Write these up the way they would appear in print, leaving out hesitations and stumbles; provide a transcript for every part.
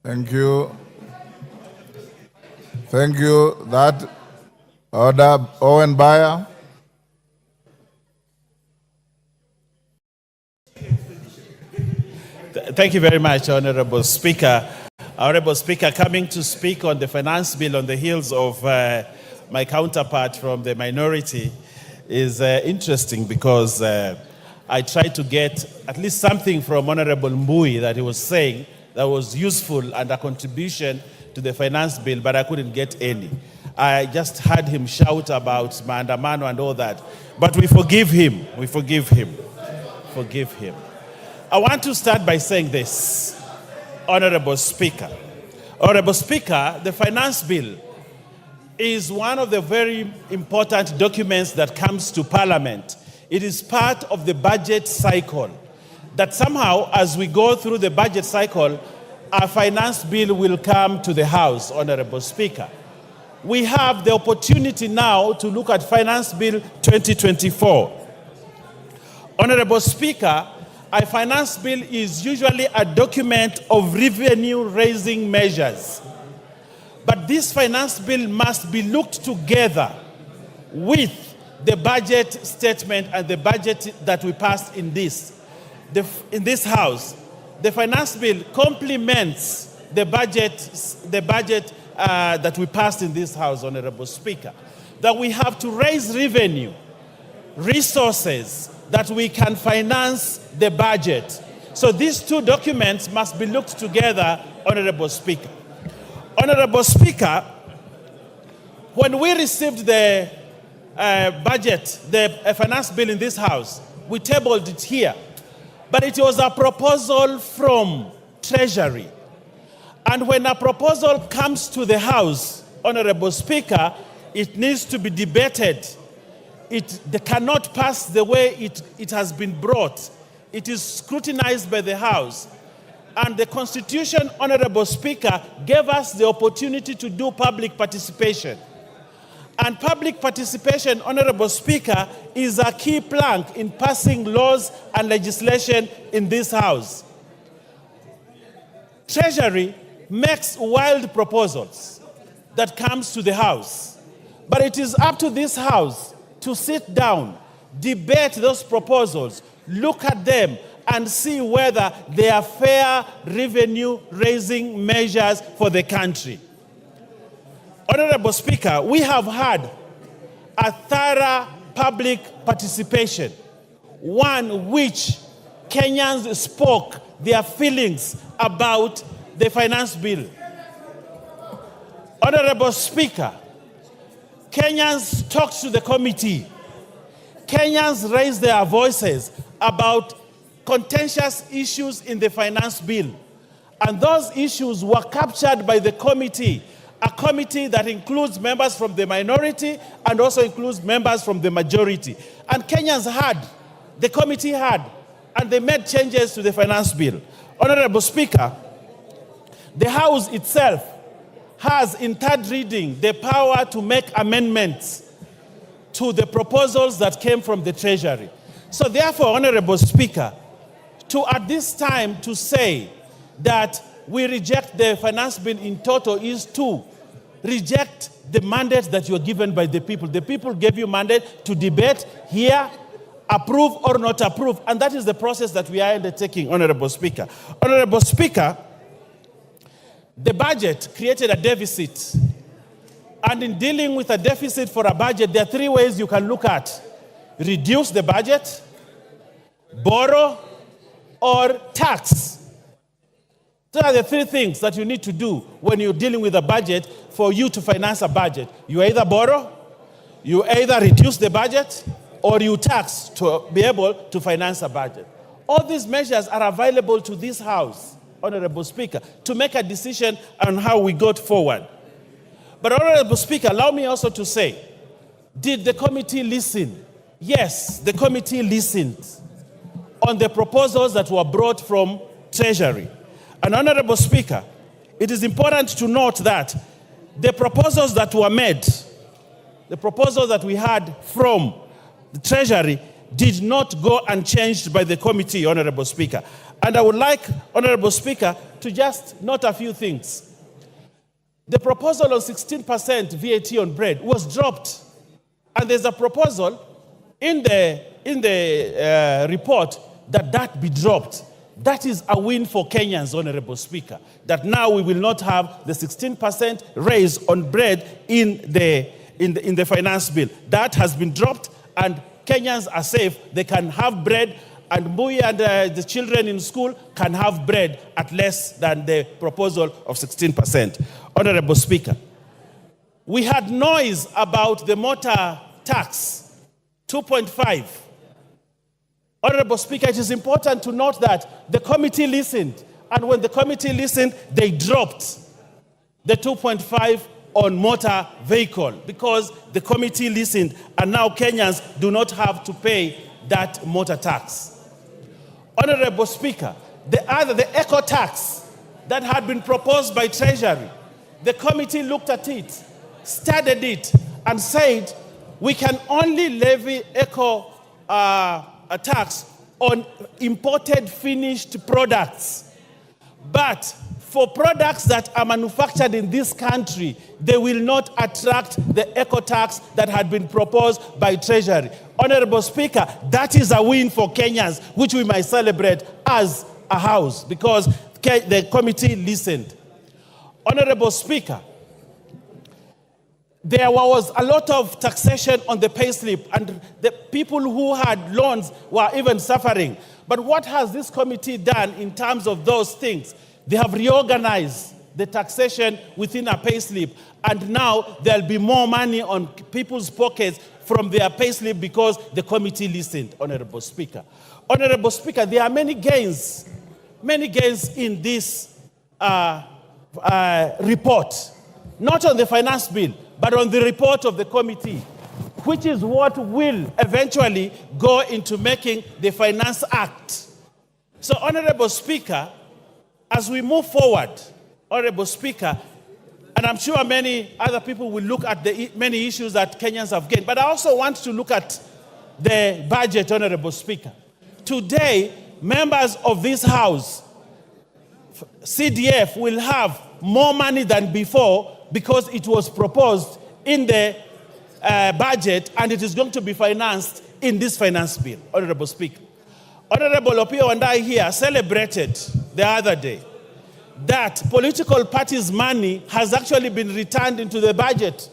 Thank you. Thank you. That order, Owen Baya. Thank you very much, Honorable Speaker. Honorable Speaker, coming to speak on the finance bill on the heels of my counterpart from the minority is interesting because I tried to get at least something from Honorable Mbui that he was saying that was useful and a contribution to the finance bill, but I couldn't get any. I just heard him shout about maandamano and all that. But we forgive him. We forgive him. Forgive him. I want to start by saying this, Honorable Speaker. Honorable Speaker, the finance bill is one of the very important documents that comes to Parliament. It is part of the budget cycle. That somehow, as we go through the budget cycle, a finance bill will come to the House, Honorable Speaker. We have the opportunity now to look at Finance Bill 2024. Honorable Speaker, a finance bill is usually a document of revenue-raising measures. But this finance bill must be looked together with the budget statement and the budget that we passed in this House. The finance bill complements the budget that we passed in this House, Honorable Speaker. That we have to raise revenue, resources, that we can finance the budget. So these two documents must be looked together, Honorable Speaker. Honorable Speaker, when we received the budget, the finance bill in this House, we tabled it here. But it was a proposal from Treasury. And when a proposal comes to the House, Honorable Speaker, it needs to be debated. They cannot pass the way it has been brought. It is scrutinized by the House. And the Constitution, Honorable Speaker, gave us the opportunity to do public participation. And public participation, Honorable Speaker, is a key plank in passing laws and legislation in this House. Treasury makes wild proposals that comes to the House. But it is up to this House to sit down, debate those proposals, look at them, and see whether they are fair revenue-raising measures for the country. Honorable Speaker, we have had a thorough public participation, one which Kenyans spoke their feelings about the finance bill. Honorable Speaker, Kenyans talked to the committee. Kenyans raised their voices about contentious issues in the finance bill. And those issues were captured by the committee, a committee that includes members from the minority and also includes members from the majority. And Kenyans had, the committee had, and they made changes to the finance bill. Honorable Speaker, the House itself has, in third reading, the power to make amendments to the proposals that came from the Treasury. So therefore, Honorable Speaker, at this time to say that we reject the finance bill in total is to reject the mandate that you are given by the people. The people gave you mandate to debate, hear, approve or not approve, and that is the process that we are undertaking, Honorable Speaker. Honorable Speaker, the budget created a deficit. And in dealing with a deficit for a budget, there are three ways you can look at: reduce the budget, borrow, or tax. Those are the three things that you need to do when you're dealing with a budget for you to finance a budget. You either borrow, you either reduce the budget, or you tax to be able to finance a budget. All these measures are available to this House, Honorable Speaker, to make a decision on how we go forward. But Honorable Speaker, allow me also to say, did the committee listen? Yes, the committee listened on the proposals that were brought from Treasury. And Honorable Speaker, it is important to note that the proposals that were made, the proposals that we had from the Treasury, did not go unchanged by the committee, Honorable Speaker. And I would like, Honorable Speaker, to just note a few things. The proposal on 16% VAT on bread was dropped. And there's a proposal in the report that be dropped. That is a win for Kenyans, Honorable Speaker, that now we will not have the 16% raise on bread in the finance bill. That has been dropped, and Kenyans are safe. They can have bread, and Mbuyi and the children in school can have bread at less than the proposal of 16%. Honorable Speaker, we had noise about the motor tax, 2.5. Honorable Speaker, it is important to note that the committee listened, and when the committee listened, they dropped the 2.5 on motor vehicle because the committee listened, and now Kenyans do not have to pay that motor tax. Honorable Speaker, the eco tax that had been proposed by Treasury, the committee looked at it, studied it, and said we can only levy eco a tax on imported finished products. But for products that are manufactured in this country, they will not attract the eco tax that had been proposed by Treasury. Honorable Speaker, that is a win for Kenyans, which we might celebrate as a house because the committee listened. Honorable Speaker, there was a lot of taxation on the payslip, and the people who had loans were even suffering. But what has this committee done in terms of those things? They have reorganized the taxation within a payslip, and now there'll be more money on people's pockets from their payslip because the committee listened, Honorable Speaker. Honorable Speaker, there are many gains in this report, not on the finance bill, but on the report of the committee, which is what will eventually go into making the Finance Act. So, Honorable Speaker, as we move forward, Honorable Speaker, and I'm sure many other people will look at the many issues that Kenyans have gained, but I also want to look at the budget, Honorable Speaker. Today, members of this House, CDF, will have more money than before because it was proposed in the budget and it is going to be financed in this finance bill, Honorable Speaker. Honorable Opio and I here celebrated the other day that political parties' money has actually been returned into the budget.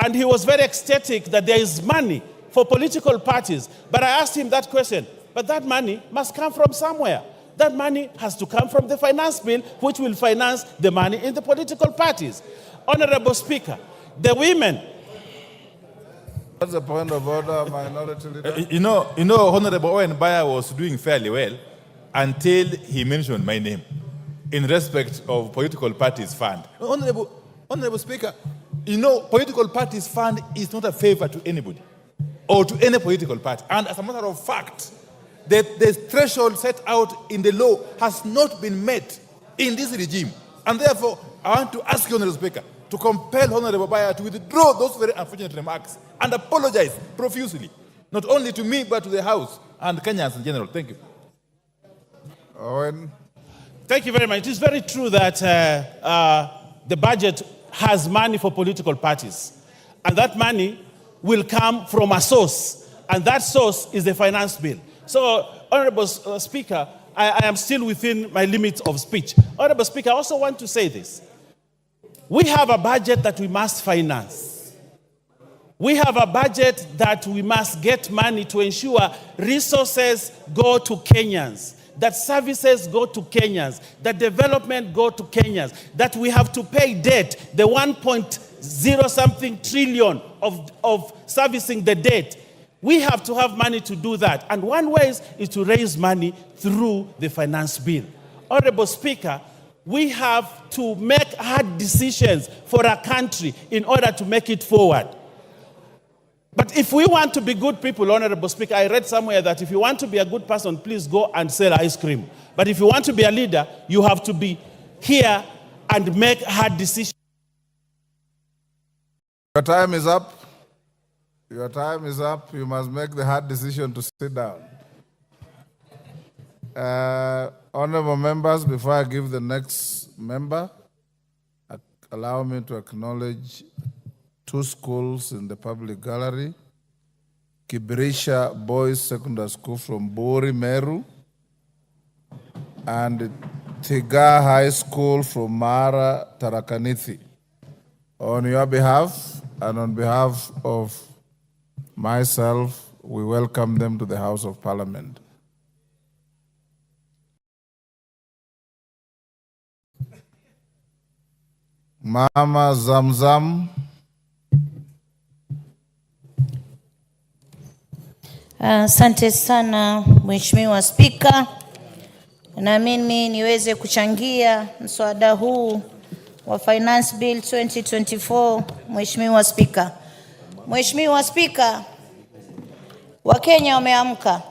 And he was very ecstatic that there is money for political parties. But I asked him that question, but that money must come from somewhere. That money has to come from the finance bill, which will finance the money in the political parties. Honorable Speaker, the women. What's the point of order, Minority Leader? You know, Honorable Owen Baya was doing fairly well until he mentioned my name in respect of political parties fund. Honorable Speaker, you know, political parties fund is not a favor to anybody or to any political party. And as a matter of fact, the threshold set out in the law has not been met in this regime. And therefore, I want to ask you, Honorable Speaker, to compel Honorable Baya to withdraw those very unfortunate remarks and apologize profusely, not only to me, but to the House and Kenyans in general. Thank you. Owen. Thank you very much. It is very true that the budget has money for political parties. And that money will come from a source. And that source is the finance bill. So, Honorable Speaker, I am still within my limits of speech. Honorable Speaker, I also want to say this. We have a budget that we must finance. We have a budget that we must get money to ensure resources go to Kenyans, that services go to Kenyans, that development go to Kenyans, that we have to pay debt, the 1.0 something trillion of servicing the debt. We have to have money to do that. And one way is to raise money through the finance bill. Honorable Speaker, we have to make hard decisions for our country in order to make it forward. But if we want to be good people, Honorable Speaker, I read somewhere that if you want to be a good person, please go and sell ice cream. But if you want to be a leader, you have to be here and make hard decisions. Your time is up. Your time is up. You must make the hard decision to sit down. Honorable members, before I give the next member, allow me to acknowledge 2 schools in the public gallery. Kibirisha Boys Secondary School from Bori, Meru, and Tiga High School from Mara, Tarakaniti. On your behalf and on behalf of myself, we welcome them to the House of Parliament. Mama Zamzam. Asante sana Mheshimiwa Spika, na mimi niweze kuchangia mswada huu wa Finance Bill 2024. Mheshimiwa Spika, Wakenya wameamka.